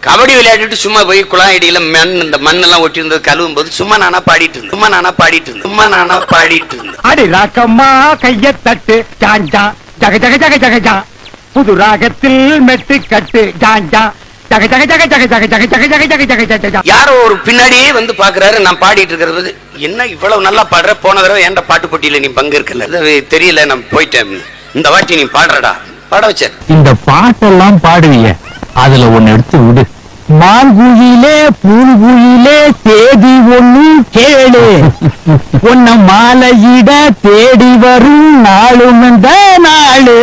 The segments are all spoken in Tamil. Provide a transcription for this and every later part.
கபடி விளையாடிட்டு சும்மா போய் குழாயடியில இந்த மண்ணெல்லாம் ஒட்டி இருந்தது கழுவும் போது சும்மா நானா பாடிட்டு இருந்தேன். அடி ராக்கம்மா கைய தட்டு ஜாஞ்சா ஜக ஜக ஜக ஜக ஜா புது ராகத்தில் மெட்டு கட்டு ஜாஞ்சா ஜக ஜக ஜக ஜக ஜக ஜக ஜக ஜக ஜக ஜக ஜக ஜக. யாரோ ஒரு பின்னாடியே வந்து பாக்குறாரு நான் பாடிட்டு இருக்கிறது. என்ன இவ்வளவு நல்லா பாடுற, போன தடவை ஏன்டா பாட்டு போட்டியில நீ பங்கு இருக்கல, தெரியல நான் போயிட்டேன், இந்த வாட்டி நீ பாடுறடா, பாட வச்ச. இந்த பாட்டெல்லாம் பாடுவீங்க, அதுல ஒன்னு எடுத்து விடு. மாங்குயிலே பூங்குயிலே தேதி ஒண்ணு கேளு, உன்ன மாலையிட தேடி வரும் நாளும் இந்த நாளு.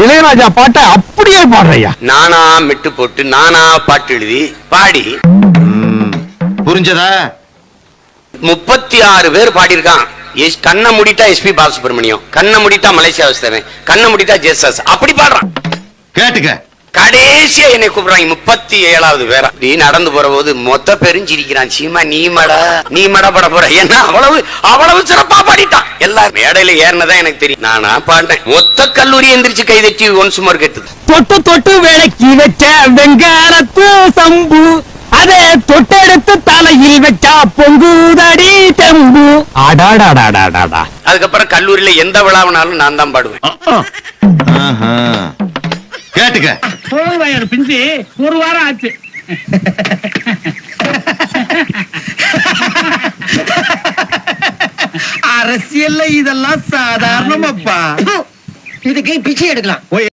இளையராஜா பாட்டை அப்படியே பாடுறையா? நானா மெட்டு போட்டு நானா பாட்டு எழுதி பாடி புரிஞ்சதா? 36 பேர் பாடியிருக்கான். கண்ணை முடிட்டா எஸ்பி பாலசுப்ரமணியம், கண்ணை முடிட்டா மலேசியா வாசுதேவன், கண்ணை முடிட்டா ஜெயசாஸ், அப்படி பாடுறான். கேட்டுக்க. கடைசியா என்னை கூப்பிடுறாங்க 37வது பேரா. நீ நடந்து போற போது மொத்த பேரும் சிரிக்கிறான். சீமா நீ மடா பட போற, என்ன அவ்வளவு சிறப்பா பாடிட்டான். எல்லாரும் மேடையில ஏறினதான் எனக்கு தெரியும். நானா பாடினேன். மொத்த கல்லூரி எந்திரிச்சு கைதட்டி ஒன்ஸ் மோர் கேட்டது. தொட்டு தொட்டு விளக்கி வச்ச வெங்காரத்து சம்பு, அதே தொட்டெடுத்து தலையில் வச்சா பொங்குதடி தெம்பு. அடாடாடாடாடா. அதுக்கப்புறம் கல்லூரியில எந்த விழாவினாலும் நான் தான் பாடுவேன். கேட்டுக்க. பிஞ்சு ஒரு வாரம் ஆச்சு. அரசியல்ல இதெல்லாம் சாதாரணமாப்பா. இதுக்கு பிச்சை எடுக்கலாம்.